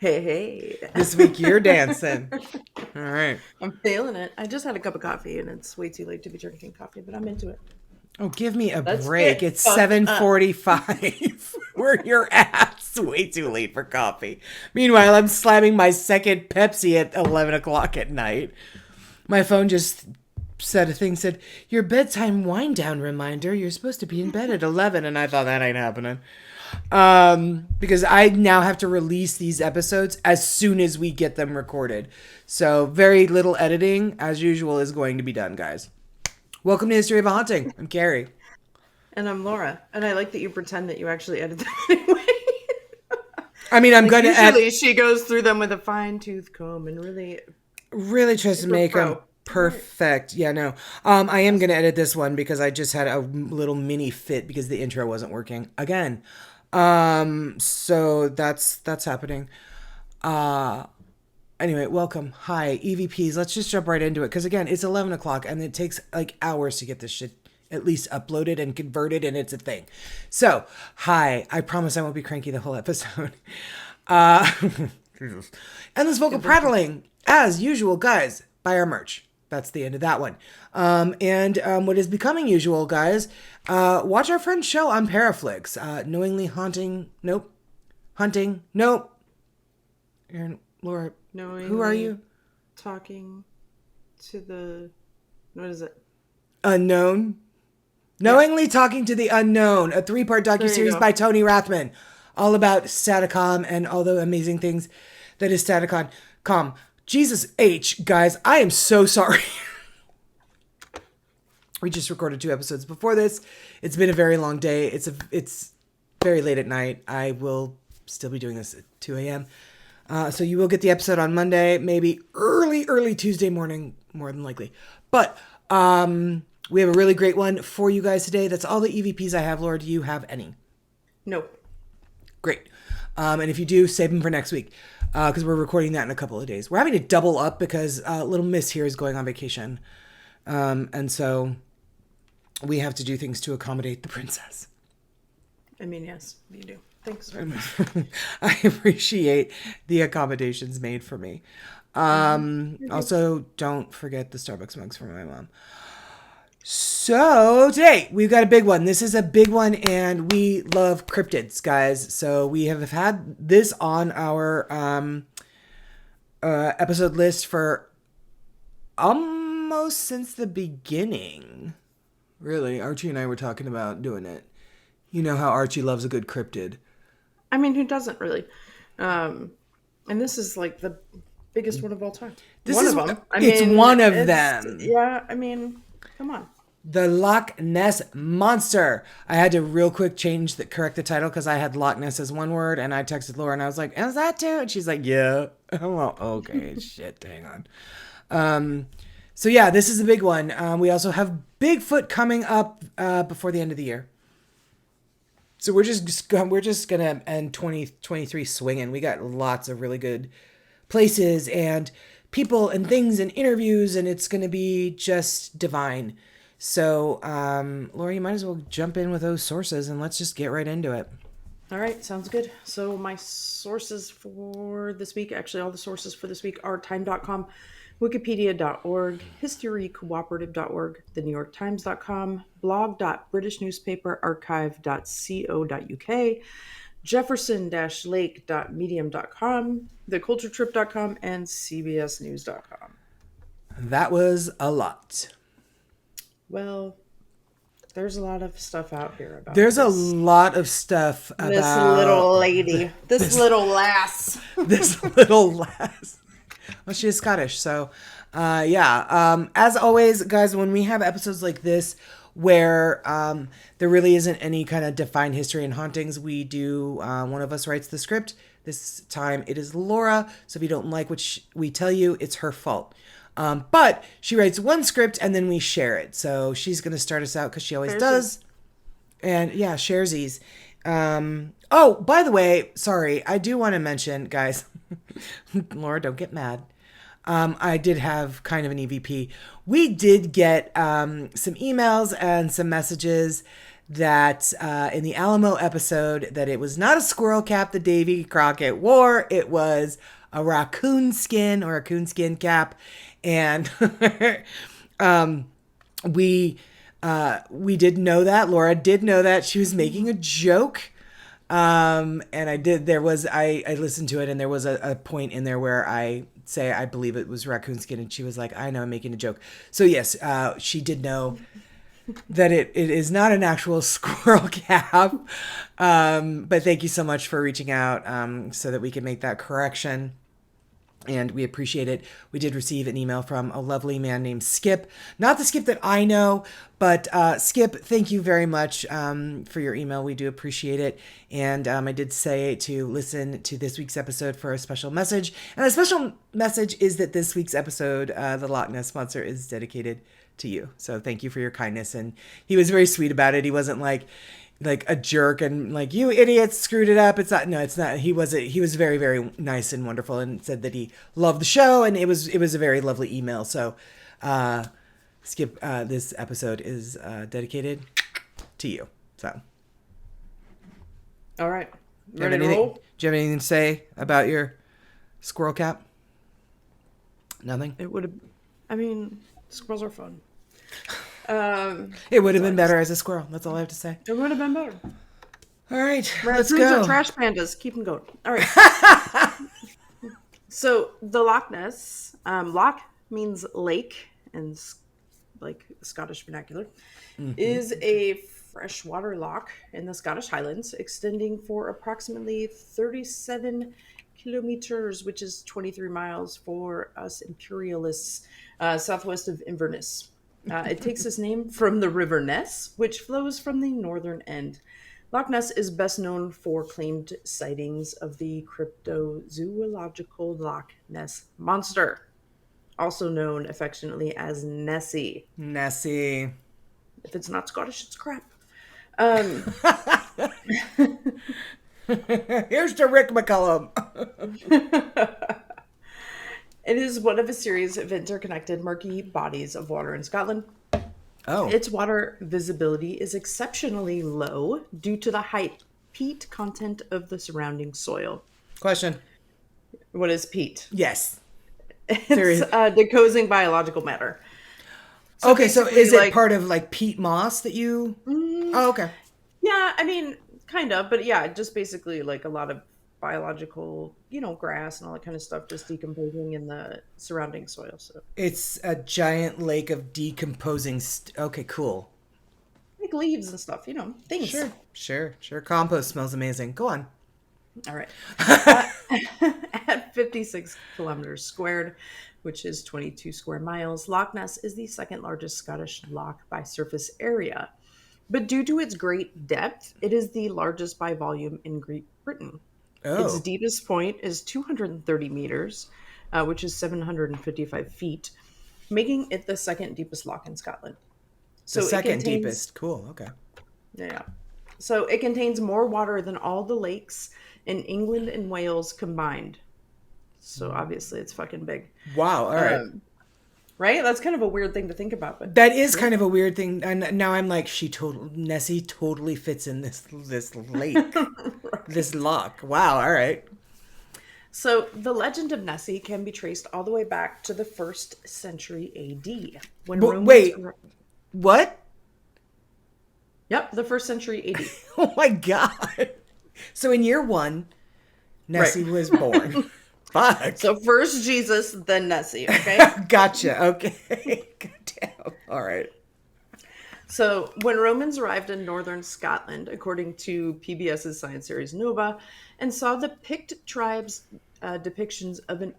Hey. This week you're dancing. All right. I'm feeling it. I just had a cup of coffee and it's way too late to be drinking coffee, but I'm into it. Oh, give me a Let's break. get It's fucked up. 7:45. Where you're at. It's way too late for coffee. Meanwhile, I'm slamming my second Pepsi at 11 o'clock at night. My phone just said a thing, said, your bedtime wind down reminder. You're supposed to be in bed at 11. And I thought that ain't happening. Because I now have to release these episodes as soon as we get them recorded. So very little editing, as usual, is going to be done, guys. Welcome to History of a Haunting. I'm Carrie. And I'm Laura. And I like that you pretend that you actually edit them anyway. I mean, I'm going to Usually she goes through them with a fine tooth comb and really tries to make them perfect. Yeah, no. I am going to edit this one because I just had a little mini fit because the intro wasn't working again. So that's happening. Anyway, welcome. Hi, EVPs. Let's just jump right into it. Because again, it's 11 o'clock and it takes like hours to get this shit at least uploaded and converted, and it's a thing. So, hi. I promise I won't be cranky the whole episode. Endless vocal prattling, as usual, guys. Buy our merch. That's the end of that one. And what is becoming usual, guys, watch our friend's show on Paraflix. Knowingly Haunting, nope. Hunting, nope. Aaron, Laura, Knowingly who are you? Talking to the, what is it? Unknown. Knowingly Talking to the Unknown, a 3-part docuseries by Tony Rathman, all about Staticom and all the amazing things that is Staticon. Jesus H, guys, I am so sorry. We just recorded 2 episodes before this. It's been a very long day. It's very late at night. I will still be doing this at 2 a.m. So you will get the episode on Monday, maybe early Tuesday morning, more than likely. But we have a really great one for you guys today. That's all the EVPs I have. Laura, do you have any? Nope. Great. And if you do, save them for next week because we're recording that in a couple of days. We're having to double up because little Miss here is going on vacation. And so we have to do things to accommodate the princess. I mean, yes, you do. Thanks. I appreciate the accommodations made for me. Also, don't forget the Starbucks mugs for my mom. So today we've got a big one. This is a big one and we love cryptids, guys. So we have had this on our episode list for almost since the beginning. Really, Archie and I were talking about doing it. You know how Archie loves a good cryptid. I mean, who doesn't really? And this is like the biggest one of all time. One of them. It's one of them. Yeah, I mean, come on. The Loch Ness Monster. I had to real quick correct the title because I had Loch Ness as one word, and I texted Laura and I was like, "Is that too?" And she's like, "Yeah." Well, okay, shit, hang on. So yeah, this is a big one. We also have Bigfoot coming up before the end of the year. So we're just gonna end 2023 swinging. We got lots of really good places and people and things and interviews, and it's gonna be just divine. So, Laura, you might as well jump in with those sources and let's just get right into it. All right, sounds good. So my sources for this week, actually all the sources for this week are time.com, wikipedia.org, historycooperative.org, thenewyorktimes.com, blog.britishnewspaperarchive.co.uk, jefferson-lake.medium.com, theculturetrip.com, and cbsnews.com. That was a lot. Well, there's a lot of stuff out here about There's a lot of stuff about this little lady, this little lass. This little lass. Well, she is Scottish, so yeah. As always, guys, when we have episodes like this where there really isn't any kind of defined history in hauntings, we do, one of us writes the script. This time it is Laura, so if you don't like what we tell you, it's her fault. But she writes one script and then we share it. So she's going to start us out because she always does. And yeah, sharesies. Oh, by the way, sorry, I do want to mention, guys, Laura, don't get mad. I did have kind of an EVP. We did get some emails and some messages that in the Alamo episode that it was not a squirrel cap that Davy Crockett wore. It was a raccoon skin or a coonskin cap. And we did know that. Laura did know that. She was making a joke. And I listened to it, and there was a point in there where I say I believe it was raccoon skin, and she was like, I know, I'm making a joke. So yes, she did know that it is not an actual squirrel cap. But thank you so much for reaching out so that we can make that correction. And we appreciate it. We did receive an email from a lovely man named Skip. Not the Skip that I know, but Skip, thank you very much for your email. We do appreciate it. And I did say to listen to this week's episode for a special message. And the special message is that this week's episode, the Loch Ness Monster, is dedicated to you. So thank you for your kindness. And he was very sweet about it. He wasn't like a jerk and like, you idiots screwed it up. It's not. He was very, very nice and wonderful, and said that he loved the show, and it was a very lovely email. So Skip, this episode is dedicated to you. So All right. do you Ready to roll? have anything to say about your squirrel cap? Nothing? It would have, I mean, squirrels are fun. It would have been better as a squirrel. That's all I have to say. It would have been better. All right, let's Raccoons go. are trash pandas. Keep them going. All right. So the Loch Ness, Loch means lake in like Scottish vernacular, is a freshwater loch in the Scottish Highlands, extending for approximately 37 kilometers, which is 23 miles for us imperialists, southwest of Inverness. It takes its name from the River Ness, which flows from the northern end. Loch Ness is best known for claimed sightings of the cryptozoological Loch Ness Monster, also known affectionately as Nessie. Nessie. If it's not Scottish, it's crap. Here's to Rick McCullum. It is one of a series of interconnected murky bodies of water in Scotland. Oh. Its water visibility is exceptionally low due to the high peat content of the surrounding soil. Question. What is peat? Yes. It's decomposing biological matter. Okay, so is it like- part of like peat moss that you... Oh, okay. Yeah, I mean, kind of, but yeah, just basically like a lot of biological, grass and all that kind of stuff just decomposing in the surrounding soil. So It's a giant lake of decomposing... Okay, cool. like leaves and stuff, things. Sure. Compost smells amazing. Go on. All right. At 56 kilometers squared, which is 22 square miles, Loch Ness is the second largest Scottish loch by surface area. But due to its great depth, it is the largest by volume in Great Britain. Oh. Its deepest point is 230 meters, which is 755 feet, making it the second deepest loch in Scotland. So the second deepest. Cool. Okay. Yeah. So it contains more water than all the lakes in England and Wales combined. So obviously it's fucking big. Wow. All right. Right? That's kind of a weird thing to think about. But That is kind of a weird thing. And now I'm like, Nessie totally fits in this lake, right. This loch. Wow. All right. So the legend of Nessie can be traced all the way back to the 1st century AD. Wait. What? Yep, the 1st century AD. Oh my God. So in year 1, Nessie was born. Fuck. So first Jesus, then Nessie, okay? Gotcha. Okay. Goddamn. All right. So when Romans arrived in northern Scotland, according to PBS's science series Nova, and saw the Pict tribe's depictions of an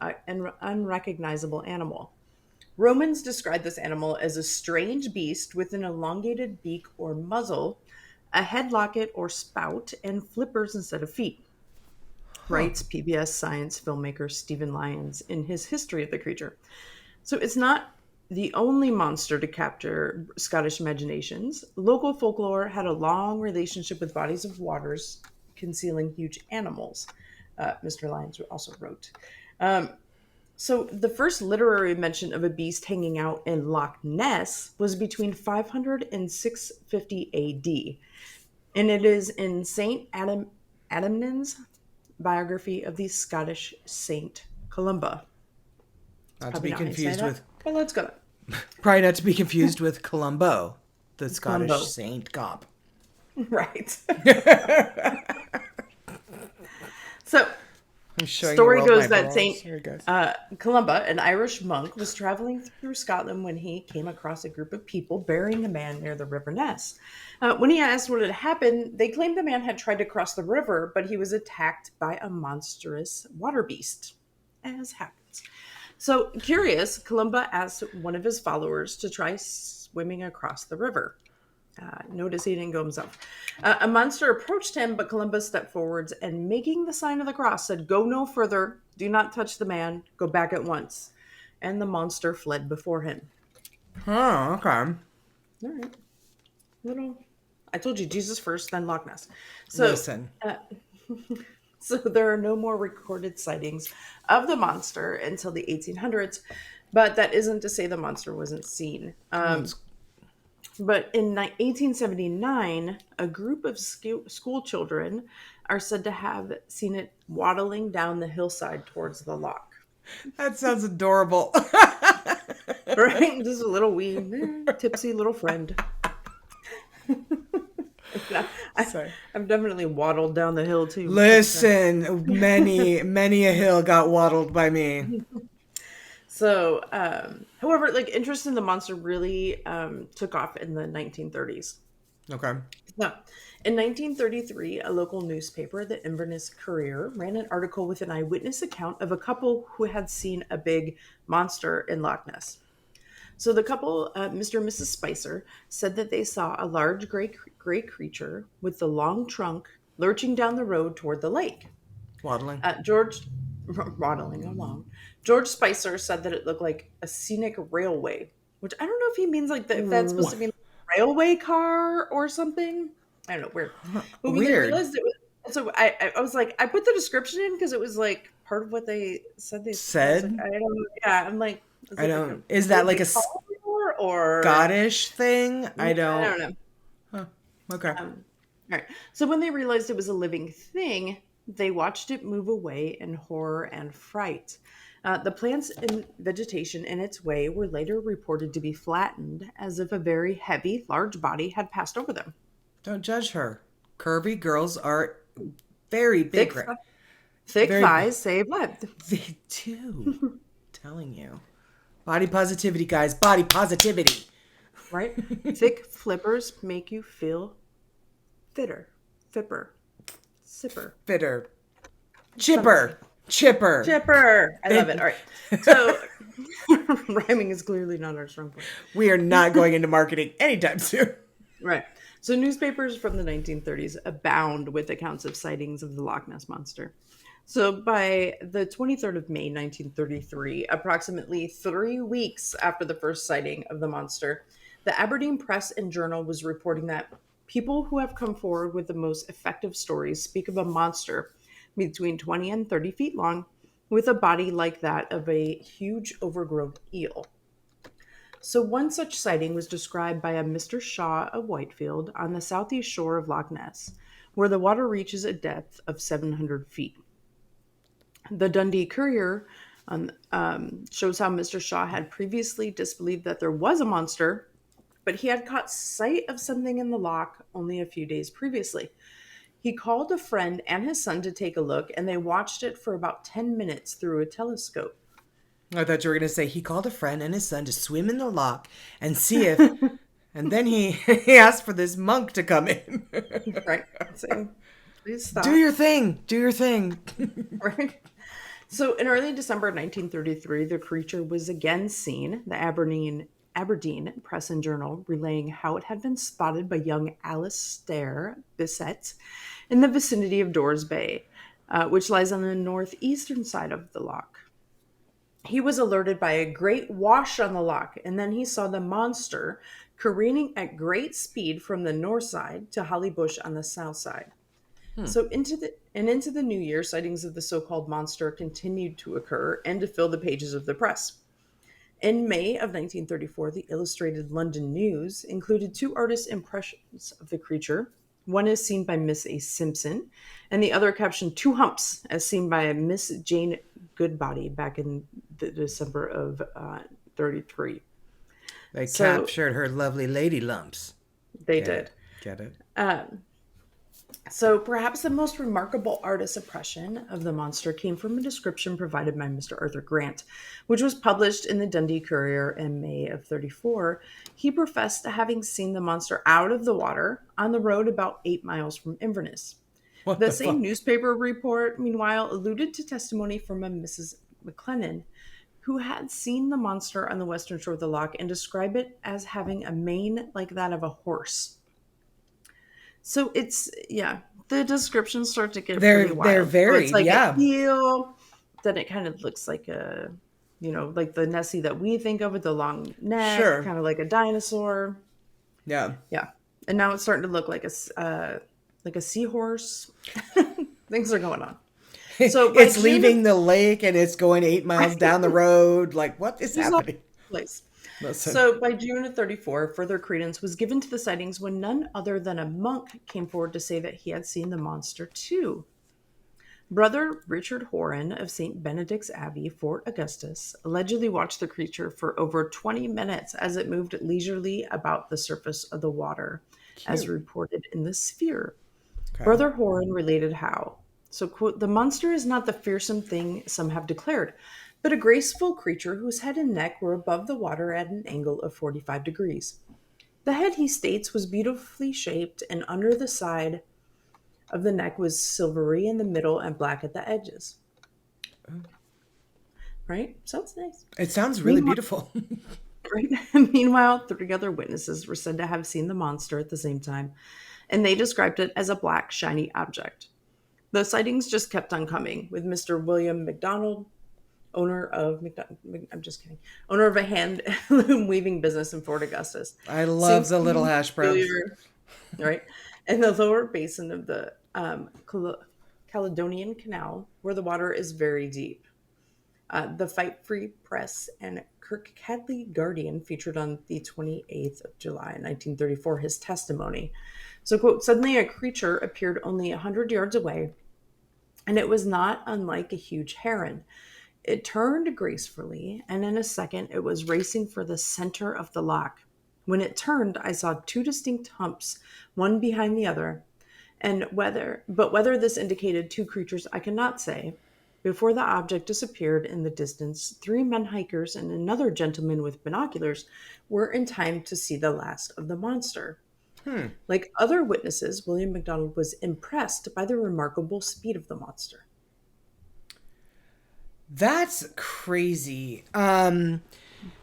unrecognizable animal, Romans described this animal as a strange beast with an elongated beak or muzzle, a head locket or spout, and flippers instead of feet. Writes PBS science filmmaker Stephen Lyons in his history of the creature. So it's not the only monster to capture Scottish imaginations. Local folklore had a long relationship with bodies of waters concealing huge animals, Mr. Lyons also wrote. So the first literary mention of a beast hanging out in Loch Ness was between 500 and 650 AD. And it is in St. Adamnan's biography of the Scottish Saint Columba. It's Not to probably be not how you say confused that, with but let's go. Probably not to be confused with Columbo, the Scottish Columbo. saint cop. Right. So, I'm showing you story world goes wide that rules. Saint Here it goes. Columba, an Irish monk, was traveling through Scotland when he came across a group of people burying a man near the River Ness. When he asked what had happened, they claimed the man had tried to cross the river, but he was attacked by a monstrous water beast, as happens. So, curious, Columba asked one of his followers to try swimming across the river. Notice he didn't go himself. A monster approached him, but Columbus stepped forwards and, making the sign of the cross, said, "Go no further. Do not touch the man. Go back at once." And the monster fled before him. Oh, okay. All right. Little. I told you, Jesus first, then Loch Ness. Listen. So there are no more recorded sightings of the monster until the 1800s, but that isn't to say the monster wasn't seen. But in 1879, a group of school children are said to have seen it waddling down the hillside towards the loch. That sounds adorable. Right? Just a little wee, tipsy little friend. Sorry. I've definitely waddled down the hill too. Listen, many a hill got waddled by me. So, however, like interest in the monster really took off in the 1930s. Okay. No. In 1933, a local newspaper, the Inverness Courier, ran an article with an eyewitness account of a couple who had seen a big monster in Loch Ness. So the couple, Mr. and Mrs. Spicer, said that they saw a large gray creature with the long trunk lurching down the road toward the lake. Waddling. George, waddling along. George Spicer said that it looked like a scenic railway, which I don't know if he means like that, if that's supposed to be like a railway car or something. I don't know, weird. But we like, Weird. realized it was. So I was like, I put the description in because it was like part of what they said. They Said? I was like, I don't. Yeah, I'm like, I don't. Is that like a or Scottish thing? I I don't. don't know. Huh. Okay. All right. So when they realized it was a living thing, they watched it move away in horror and fright. The plants and vegetation in its way were later reported to be flattened, as if a very heavy, large body had passed over them. Don't judge her. Curvy girls are very big. Thick Very- thighs save lives. They do. Telling you. Body positivity, guys. Body positivity. Right? Thick flippers make you feel fitter, fipper, sipper. Fitter. Chipper. Chipper. Chipper. I love it. All right. So rhyming is clearly not our strong point. We are not going into marketing anytime soon. Right. So newspapers from the 1930s abound with accounts of sightings of the Loch Ness Monster. So by the 23rd of May, 1933, approximately 3 weeks after the first sighting of the monster, the Aberdeen Press and Journal was reporting that people who have come forward with the most effective stories speak of a monster between 20 and 30 feet long with a body like that of a huge overgrown eel. So one such sighting was described by a Mr. Shaw of Whitefield on the southeast shore of Loch Ness, where the water reaches a depth of 700 feet. The Dundee Courier shows how Mr. Shaw had previously disbelieved that there was a monster, but he had caught sight of something in the loch only a few days previously. He called a friend and his son to take a look, and they watched it for about 10 minutes through a telescope. I thought you were going to say he called a friend and his son to swim in the loch and see if... and then he asked for this monk to come in. Right. So, please stop. Do your thing. Do your thing. Right. So in early December 1933, the creature was again seen, the Aberdeen Press and Journal relaying how it had been spotted by young Alistair Bissett in the vicinity of Dores Bay, which lies on the northeastern side of the loch. He was alerted by a great wash on the loch, and then he saw the monster careening at great speed from the north side to Hollybush on the south side. So And into the new year, sightings of the so-called monster continued to occur and to fill the pages of the press. In May of 1934, the Illustrated London News included two artists' impressions of the creature. One is seen by Miss A. Simpson, and the other captioned two humps, as seen by Miss Jane Goodbody back in the December of 33. They So captured her lovely lady lumps. they Get did. it? Get it? So perhaps the most remarkable artist's impression of the monster came from a description provided by Mr. Arthur Grant, which was published in the Dundee Courier in May of 34. He professed having seen the monster out of the water on the road about 8 miles from Inverness. What The the same fuck? newspaper report, meanwhile, alluded to testimony from a Mrs. McLennan, who had seen the monster on the western shore of the loch and described it as having a mane like that of a horse. So it's, yeah, the descriptions start to get pretty They're wild. Or it's varied, like an yeah. eel, then it kind of looks like a, like the Nessie that we think of with the long neck, Sure. kind of like a dinosaur. Yeah. Yeah. And now it's starting to look like a seahorse. Things are going on. So by It's June leaving the lake and it's going 8 miles down the road. Like, what is there's no happening? place. Listen. So by June of 34, further credence was given to the sightings when none other than a monk came forward to say that he had seen the monster too. Brother Richard Horan of St. Benedict's Abbey, Fort Augustus, allegedly watched the creature for over 20 minutes as it moved leisurely about the surface of the water, as reported in the Sphere. Okay. Brother Horan related how. So, quote, the monster is not the fearsome thing some have declared, but a graceful creature whose head and neck were above the water at an angle of 45 degrees. The head, he states, was beautifully shaped, and under the side of the neck was silvery in the middle and black at the edges. Right? Sounds nice. It sounds really Meanwhile- beautiful. Right? Meanwhile, 3 other witnesses were said to have seen the monster at the same time, and they described it as a black, shiny object. The sightings just kept on coming, with Mr. William McDonald, owner of owner of a hand loom weaving business in Fort Augustus. I love the little hash browns. Right? And the lower basin of the Caledonian Canal, where the water is very deep. The Fight Free Press and Kirkcaldy Guardian featured on the 28th of July, 1934, his testimony. So, quote, suddenly a creature appeared only 100 yards away, and it was not unlike a huge heron. It turned gracefully, and in a second it was racing for the center of the loch. When it turned, I saw 2 distinct humps, one behind the other, and whether this indicated 2 creatures, I cannot say. Before the object disappeared in the distance, 3 men hikers and another gentleman with binoculars were in time to see the last of the monster. Like other witnesses, William MacDonald was impressed by the remarkable speed of the monster. That's crazy.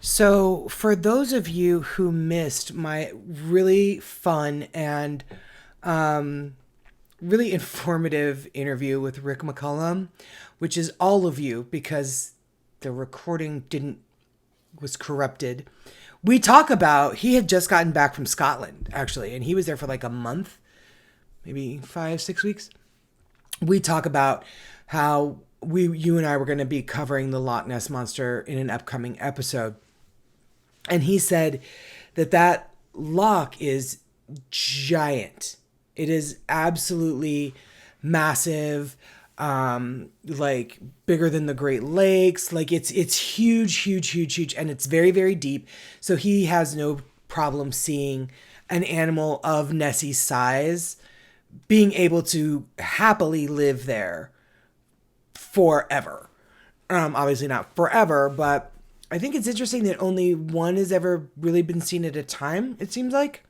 So for those of you who missed my really fun and really informative interview with Rick McCullum, which is all of you because the recording was corrupted. We talk about, he had just gotten back from Scotland, actually, and he was there for like a month, maybe 5-6 weeks. We talk about how you and I were going to be covering the Loch Ness Monster in an upcoming episode. And he said that loch is giant. It is absolutely massive, like bigger than the Great Lakes. Like it's huge, and it's very, very deep. So he has no problem seeing an animal of Nessie's size being able to happily live there forever. Obviously not forever, but I think it's interesting that only one has ever really been seen at a time, it seems like.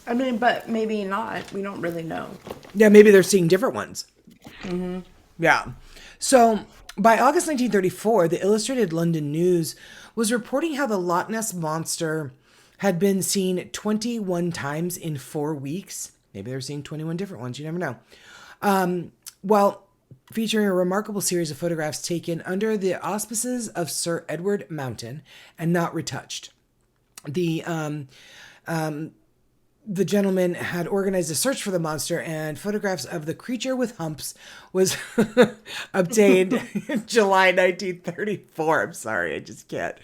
I mean, but maybe not. We don't really know. Yeah, maybe they're seeing different ones. Mm-hmm. Yeah. So by August 1934, the Illustrated London News was reporting how the Loch Ness Monster had been seen 21 times in 4 weeks. Maybe they're seeing 21 different ones. You never know. Well, featuring a remarkable series of photographs taken under the auspices of Sir Edward Mountain and not retouched. The the gentleman had organized a search for the monster, and photographs of the creature with humps was obtained in July 1934. I'm sorry, I just can't.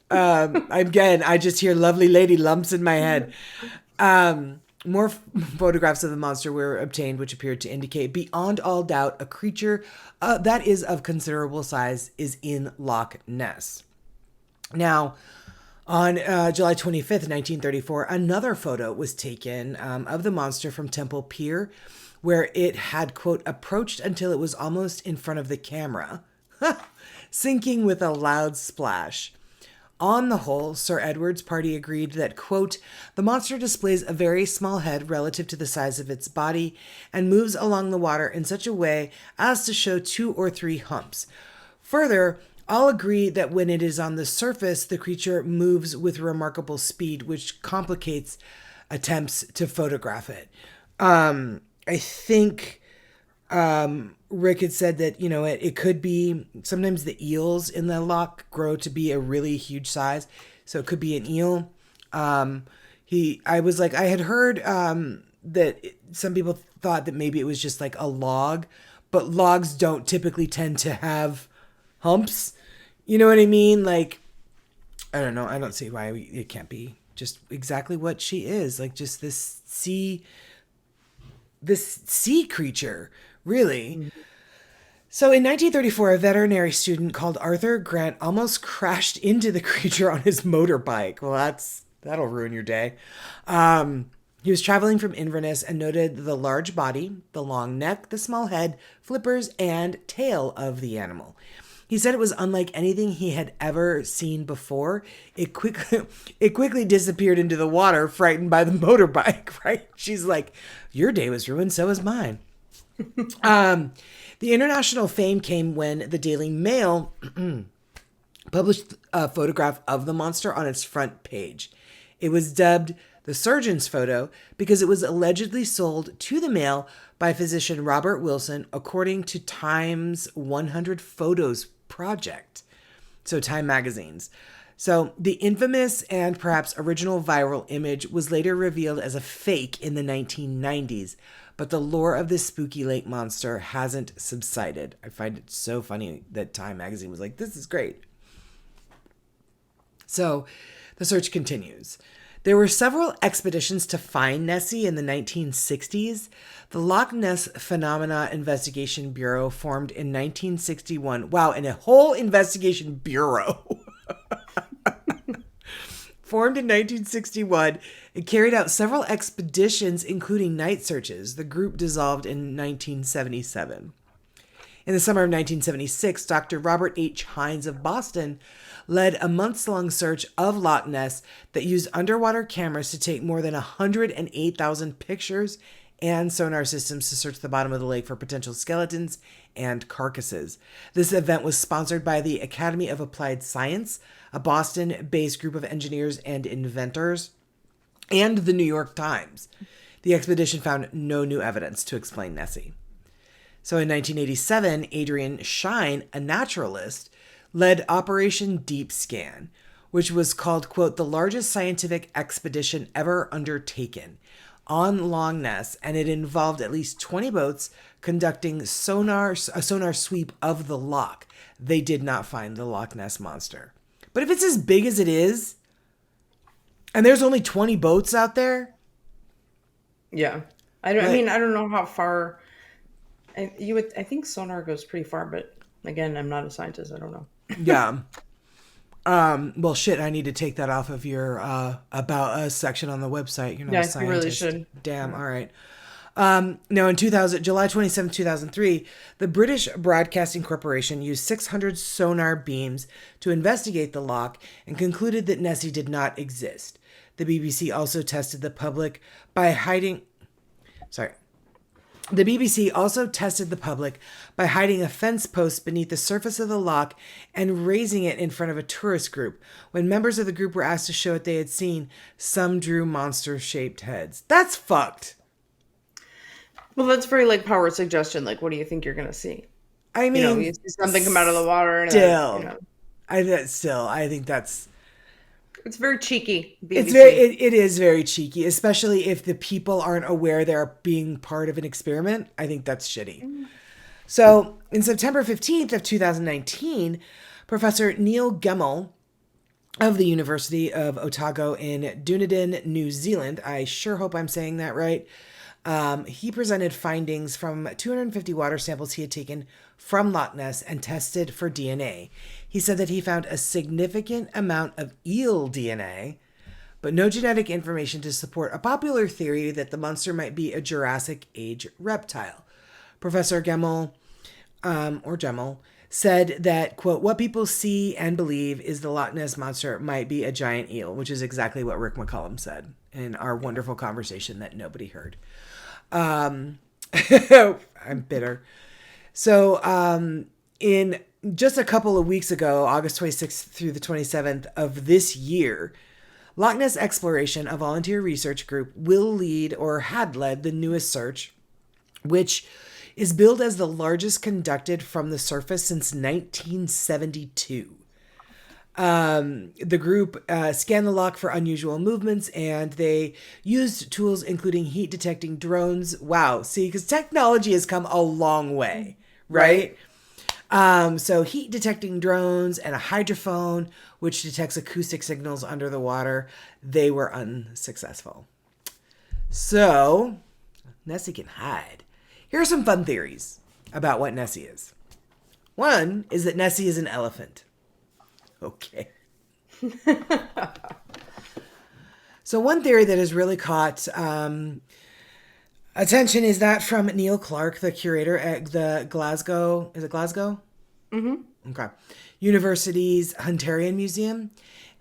Again, I just hear lovely lady lumps in my head. More photographs of the monster were obtained, which appeared to indicate beyond all doubt a creature that is of considerable size is in Loch Ness. Now, on July 25th, 1934, another photo was taken of the monster from Temple Pier, where it had, quote, approached until it was almost in front of the camera, sinking with a loud splash. On the whole, Sir Edward's party agreed that, quote, the monster displays a very small head relative to the size of its body and moves along the water in such a way as to show 2 or 3 humps. Further, all agree that when it is on the surface, the creature moves with remarkable speed, which complicates attempts to photograph it. I think Rick had said that, you know, it could be sometimes the eels in the loch grow to be a really huge size. So it could be an eel. I was like, I had heard that some people thought that maybe it was just like a log, but logs don't typically tend to have humps. You know what I mean? Like, I don't know. I don't see why it can't be just exactly what she is. Like just this sea creature, really. Mm-hmm. So in 1934, a veterinary student called Arthur Grant almost crashed into the creature on his motorbike. Well, that'll ruin your day. He was traveling from Inverness and noted the large body, the long neck, the small head, flippers, and tail of the animal. He said it was unlike anything he had ever seen before. It quickly disappeared into the water, frightened by the motorbike, right? She's like, your day was ruined, so was mine. The international fame came when the Daily Mail published a photograph of the monster on its front page. It was dubbed the surgeon's photo because it was allegedly sold to the Mail by physician Robert Wilson, according to Time's 100 Photos Project. So Time magazine's. So the infamous and perhaps original viral image was later revealed as a fake in the 1990s, but the lore of this spooky lake monster hasn't subsided. I find it so funny that Time magazine was like, this is great. So the search continues. There were several expeditions to find Nessie in the 1960s. The Loch Ness Phenomena Investigation Bureau formed in 1961. Wow, and a whole investigation bureau. Formed in 1961, it carried out several expeditions, including night searches. The group dissolved in 1977. In the summer of 1976, Dr. Robert H. Hines of Boston led a months-long search of Loch Ness that used underwater cameras to take more than 108,000 pictures and sonar systems to search the bottom of the lake for potential skeletons and carcasses. This event was sponsored by the Academy of Applied Science, a Boston-based group of engineers and inventors, and the New York Times. The expedition found no new evidence to explain Nessie. So in 1987, Adrian Shine, a naturalist, led Operation Deep Scan, which was called, quote, the largest scientific expedition ever undertaken on Loch Ness, and it involved at least 20 boats conducting a sonar sweep of the loch. They did not find the Loch Ness Monster. But if it's as big as it is, and there's only 20 boats out there? Yeah. I don't know how far. I think sonar goes pretty far, but again, I'm not a scientist. I don't know. Yeah. Well, shit, I need to take that off of your about us section on the website. You're not a scientist. You really should. Damn. All right. Now, in July 27, 2003, the British Broadcasting Corporation used 600 sonar beams to investigate the loch and concluded that Nessie did not exist. The BBC also tested the public by hiding a fence post beneath the surface of the loch and raising it in front of a tourist group. When members of the group were asked to show what they had seen, some drew monster-shaped heads. That's fucked. Well, that's very like power suggestion. Like, what do you think you're going to see? I mean, you see something come out of the water. And I think that's... It's very cheeky. BBC. It is very cheeky, especially if the people aren't aware they're being part of an experiment. I think that's shitty. So, in September 15th of 2019, Professor Neil Gemmell of the University of Otago in Dunedin, New Zealand, I sure hope I'm saying that right, he presented findings from 250 water samples he had taken from Loch Ness and tested for DNA. He said that he found a significant amount of eel DNA, but no genetic information to support a popular theory that the monster might be a Jurassic Age reptile. Professor Gemmell, said that, quote, what people see and believe is the Loch Ness Monster might be a giant eel, which is exactly what Rick McCollum said in our wonderful conversation that nobody heard. I'm bitter. So in just a couple of weeks ago, August 26th through the 27th of this year, Loch Ness Exploration, a volunteer research group, will lead or had led the newest search, which is billed as the largest conducted from the surface since 1972. The group scanned the loch for unusual movements, and they used tools including heat detecting drones. Wow. See, because technology has come a long way, right? So heat detecting drones and a hydrophone, which detects acoustic signals under the water. They were unsuccessful. So Nessie can hide. Here are some fun theories about what Nessie is. One is that Nessie is an elephant. Okay. So one theory that has really caught attention is that from Neil Clark, the curator at the Glasgow, is it Glasgow? Mm-hmm. Okay. University's Hunterian Museum.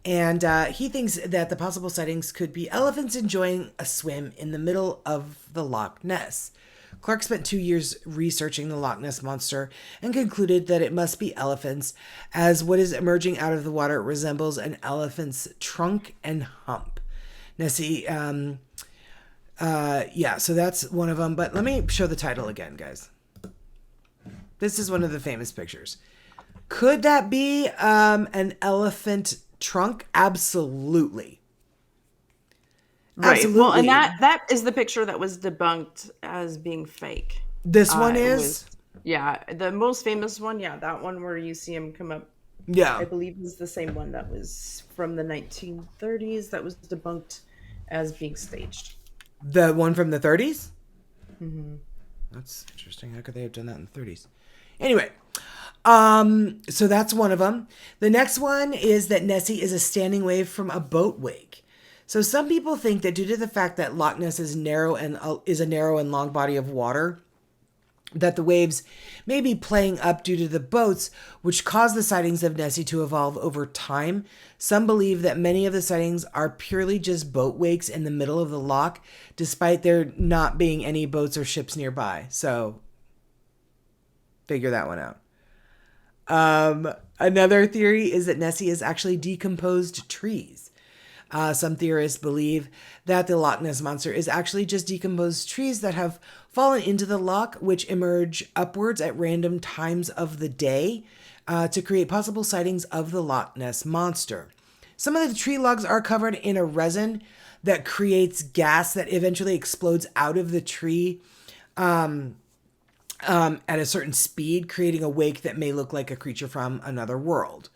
And he thinks that the possible sightings could be elephants enjoying a swim in the middle of the Loch Ness. Clark spent 2 years researching the Loch Ness Monster and concluded that it must be elephants, as what is emerging out of the water resembles an elephant's trunk and hump. Nessie, so that's one of them. But let me show the title again, guys. This is one of the famous pictures. Could that be an elephant trunk? Absolutely. Right. Absolutely. Well, and that is the picture that was debunked as being fake. This one is? Yeah. The most famous one, yeah, that one where you see him come up. Yeah. I believe is the same one that was from the 1930s that was debunked as being staged. The one from the 30s? Mm-hmm. That's interesting. How could they have done that in the 30s? Anyway, so that's one of them. The next one is that Nessie is a standing wave from a boat wake. So some people think that due to the fact that Loch Ness is a narrow and long body of water, that the waves may be playing up due to the boats, which cause the sightings of Nessie to evolve over time. Some believe that many of the sightings are purely just boat wakes in the middle of the loch, despite there not being any boats or ships nearby. So figure that one out. Another theory is that Nessie is actually decomposed trees. Some theorists believe that the Loch Ness Monster is actually just decomposed trees that have fallen into the loch, which emerge upwards at random times of the day to create possible sightings of the Loch Ness Monster. Some of the tree logs are covered in a resin that creates gas that eventually explodes out of the tree at a certain speed, creating a wake that may look like a creature from another world.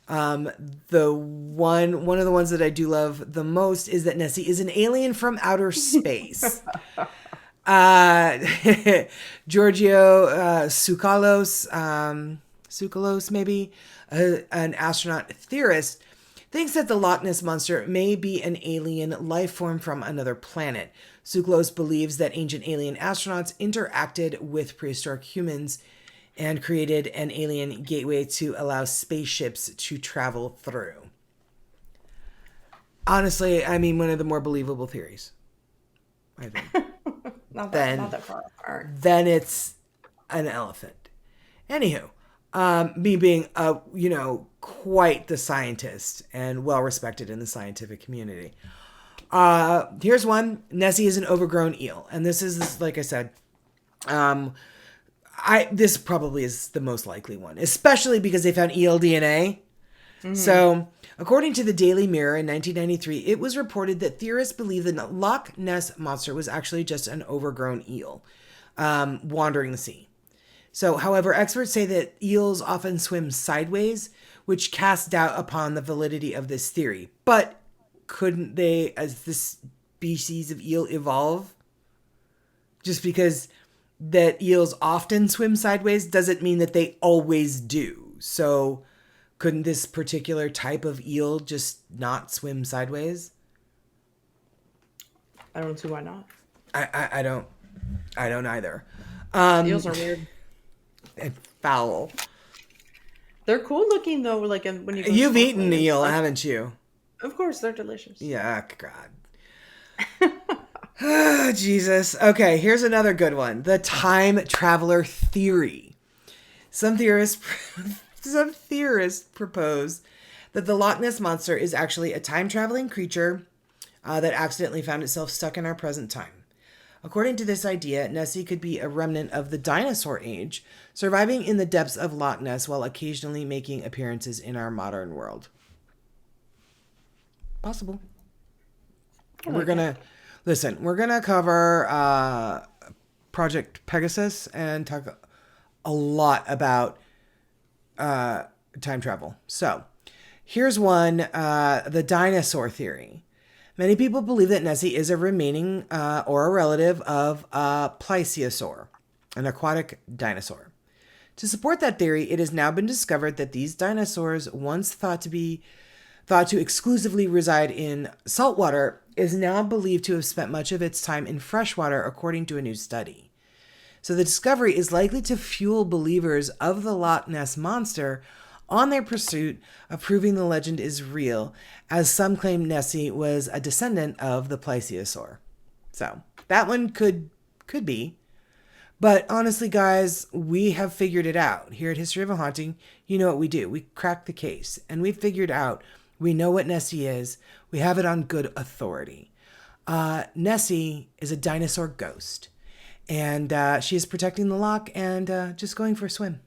One of the ones that I do love the most is that Nessie is an alien from outer space. Giorgio Tsoukalos maybe, an astronaut theorist, thinks that the Loch Ness Monster may be an alien life form from another planet. Tsoukalos believes that ancient alien astronauts interacted with prehistoric humans and created an alien gateway to allow spaceships to travel through. Honestly, I mean, one of the more believable theories, I think. not that far apart. Then it's an elephant. Anywho, me being quite the scientist and well respected in the scientific community. Here's one. Nessie is an overgrown eel, and this is, like I said, this probably is the most likely one, especially because they found eel DNA. Mm-hmm. So According to the Daily Mirror in 1993, it was reported that theorists believe the Loch Ness Monster was actually just an overgrown eel wandering the sea. So, however, experts say that eels often swim sideways, which casts doubt upon the validity of this theory. But couldn't they, as this species of eel, evolve? Just because that eels often swim sideways doesn't mean that they always do. So, couldn't this particular type of eel just not swim sideways? I don't see why not. I don't either. Eels are weird. And foul. They're cool looking though. Like when you go You've snorkeling eaten and eel, stuff. haven't you? Of course, they're delicious. Yeah, God. Oh, Jesus. Okay, here's another good one. The time traveler theory. Some theorists propose that the Loch Ness Monster is actually a time-traveling creature that accidentally found itself stuck in our present time. According to this idea, Nessie could be a remnant of the dinosaur age, surviving in the depths of Loch Ness while occasionally making appearances in our modern world. Possible. We're gonna cover Project Pegasus and talk a lot about time travel. So here's one, the dinosaur theory. Many people believe that Nessie is a remaining or a relative of a plesiosaur, an aquatic dinosaur. To support that theory, it has now been discovered that these dinosaurs, once thought to exclusively reside in saltwater, is now believed to have spent much of its time in freshwater, according to a new study. So the discovery is likely to fuel believers of the Loch Ness Monster on their pursuit of proving the legend is real, as some claim Nessie was a descendant of the plesiosaur. So that one could be. But honestly, guys, we have figured it out. Here at History of a Haunting, you know what we do. We crack the case, and we figured out, we know what Nessie is. We have it on good authority. Nessie is a dinosaur ghost, and she is protecting the loch and just going for a swim.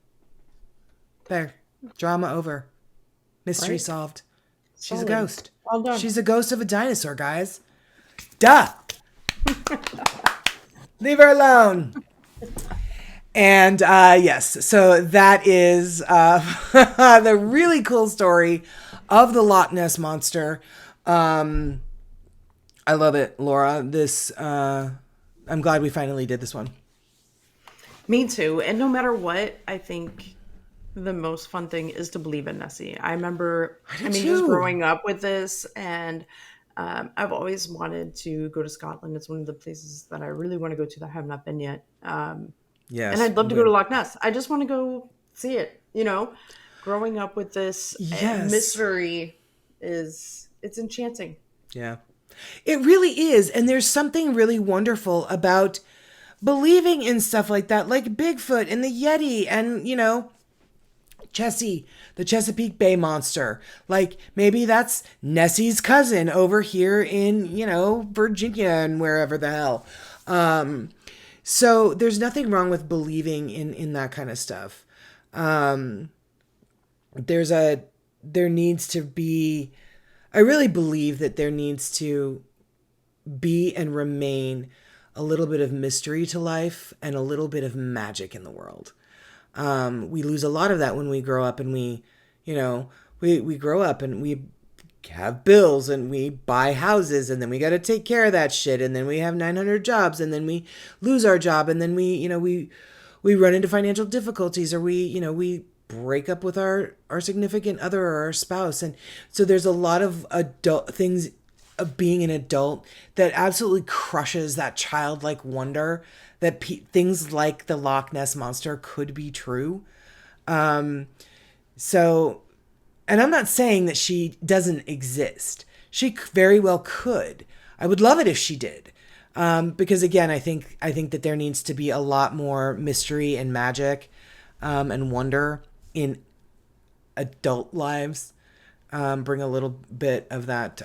There. Drama over. Mystery solved. She's Solid. a ghost. Well done. She's a ghost of a dinosaur, guys. Duh! Leave her alone. And yes, so that is the really cool story of the Loch Ness Monster. I love it, Laura. This I'm glad we finally did this one. Me too. And no matter what, I think the most fun thing is to believe in Nessie. I remember, just growing up with this, and I've always wanted to go to Scotland. It's one of the places that I really want to go to that I have not been yet. Yes, and I'd love to go to Loch Ness. I just want to go see it. Growing up with this mystery it's enchanting. Yeah, it really is. And there's something really wonderful about believing in stuff like that, like Bigfoot and the Yeti and, Chessie, the Chesapeake Bay Monster. Like, maybe that's Nessie's cousin over here in, Virginia and wherever the hell. So there's nothing wrong with believing in that kind of stuff. There needs to be, I really believe that there needs to be and remain a little bit of mystery to life and a little bit of magic in the world. We lose a lot of that when we grow up, and we grow up and we have bills and we buy houses, and then we got to take care of that shit. And then we have 900 jobs, and then we lose our job. And then we run into financial difficulties, or we break up with our significant other or our spouse. And so there's a lot of adult things of being an adult that absolutely crushes that childlike wonder that things like the Loch Ness Monster could be true. So, and I'm not saying that she doesn't exist. She very well could. I would love it if she did. Because again, I think that there needs to be a lot more mystery and magic, and wonder in adult lives. Bring a little bit of that,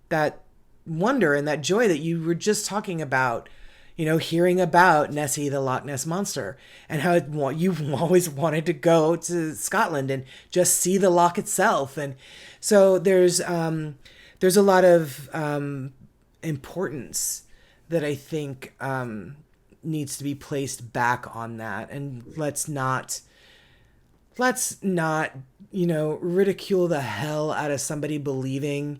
that wonder and that joy that you were just talking about, hearing about Nessie, the Loch Ness Monster, and how you've always wanted to go to Scotland and just see the loch itself. And so there's a lot of importance that I think needs to be placed back on that. And let's not ridicule the hell out of somebody believing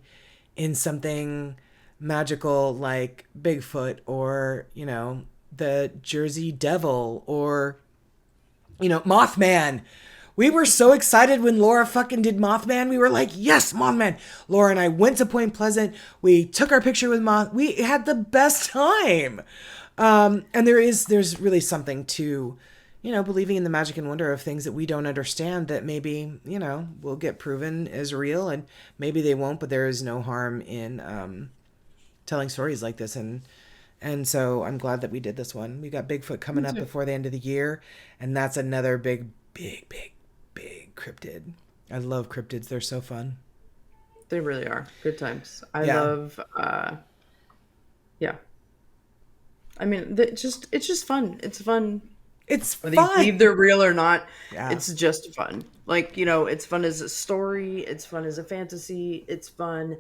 in something magical like Bigfoot or, the Jersey Devil or, Mothman. We were so excited when Laura fucking did Mothman. We were like, yes, Mothman. Laura and I went to Point Pleasant. We took our picture with Moth. We had the best time. And there's really something to, believing in the magic and wonder of things that we don't understand that maybe, will get proven as real, and maybe they won't, but there is no harm in telling stories like this. And so I'm glad that we did this one. We got Bigfoot coming up before the end of the year, and that's another big cryptid. I love cryptids. They're so fun. They really are. Good times. I love, yeah. I mean, it's just fun. It's fun. It's Whether fun. you believe they're real or not, Yeah. it's just fun. Like, it's fun as a story. It's fun as a fantasy. It's fun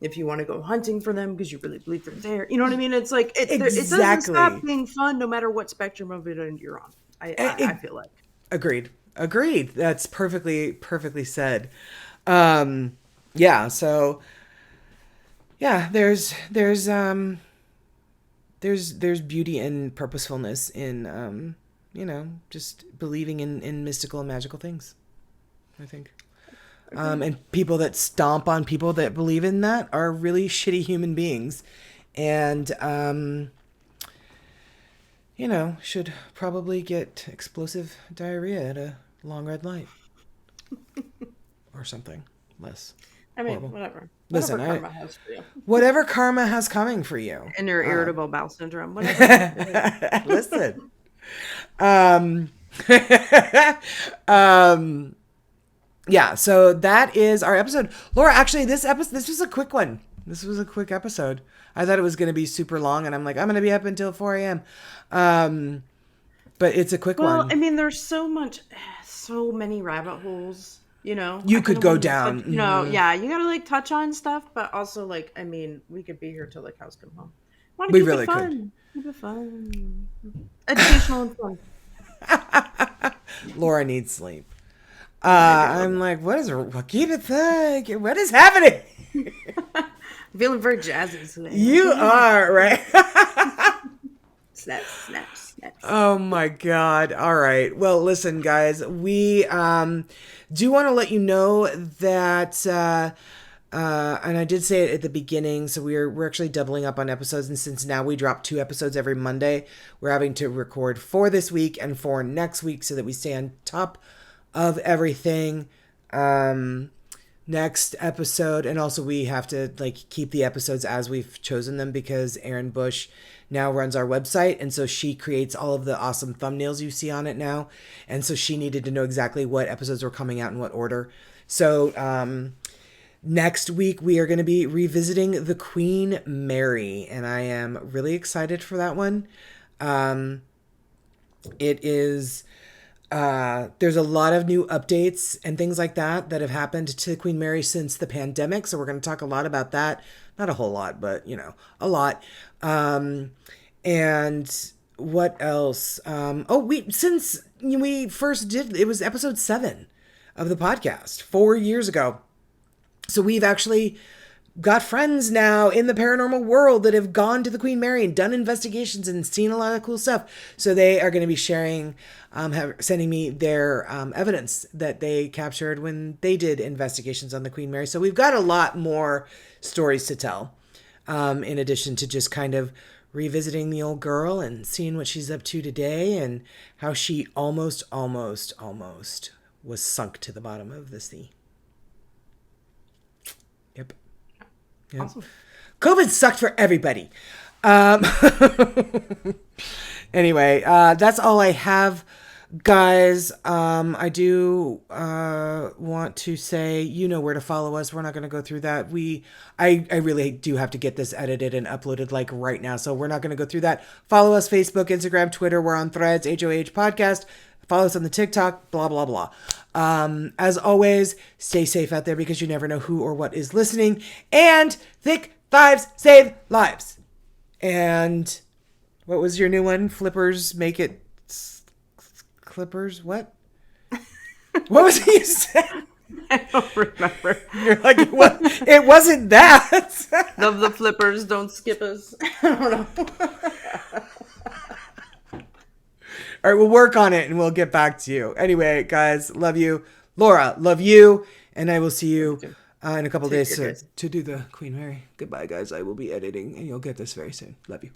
if you want to go hunting for them because you really believe they're there. You know what I mean? It's like, it doesn't stop being fun no matter what spectrum of it you're on. I feel like. Agreed. That's perfectly said. Yeah. So yeah, there's beauty and purposefulness in, just believing in mystical and magical things, I think. And people that stomp on people that believe in that are really shitty human beings. And, should probably get explosive diarrhea at a long red light. Or something less. I mean, horrible. whatever. Listen, Whatever karma has for you. Whatever karma has coming for you. And your irritable bowel syndrome. Whatever. Listen. Yeah, so that is our episode. Laura, actually, this was a quick one. This was a quick episode. I thought it was going to be super long, and I'm like, I'm going to be up until 4 a.m. But it's a quick one. Well, I mean, there's so many rabbit holes, You could go down. Yeah, you got to touch on stuff, but also I mean, we could be here till the cows come home. We really could. Keep it fun. Educational and fun. Laura needs sleep. I'm like, keep it thick. What is happening? I'm feeling very jazzy today. You are, right? Snaps. Oh my God. All right. Well, listen, guys, we do want to let you know that, and I did say it at the beginning, so we're actually doubling up on episodes, and since now we drop 2 episodes every Monday, we're having to record 4 this week and 4 next week so that we stay on top of everything. Next episode, and also we have to keep the episodes as we've chosen them because Erin Bush now runs our website, and so she creates all of the awesome thumbnails you see on it now, and so she needed to know exactly what episodes were coming out in what order. So next week we are going to be revisiting the Queen Mary, and I am really excited for that one. It is there's a lot of new updates and things like that have happened to Queen Mary since the pandemic. So we're going to talk a lot about that. Not a whole lot, but a lot. And what else? Since we first did, it was episode 7 of the podcast 4 years ago. So we've actually got friends now in the paranormal world that have gone to the Queen Mary and done investigations and seen a lot of cool stuff. So they are going to be sharing, sending me their evidence that they captured when they did investigations on the Queen Mary. So we've got a lot more stories to tell, in addition to just kind of revisiting the old girl and seeing what she's up to today and how she almost was sunk to the bottom of the sea. Yep. Awesome. COVID sucked for everybody. Anyway, that's all I have Guys, I do want to say, you know where to follow us. We're not going to go through that. I really do have to get this edited and uploaded like right now, so we're not going to go through that. Follow us Facebook, Instagram, Twitter. We're on Threads, HOH Podcast. Follow us on the TikTok, blah, blah, blah. As always, stay safe out there because you never know who or what is listening. And thick fives save lives. And what was your new one? Flippers make it... Clippers, what? What was it you said? I don't remember. You're like, what? It wasn't that. Love the flippers, don't skip us. I don't know. All right, we'll work on it and we'll get back to you. Anyway, guys, love you. Laura, love you. And I will see you in a couple days to do the Queen Mary. Goodbye, guys. I will be editing and you'll get this very soon. Love you.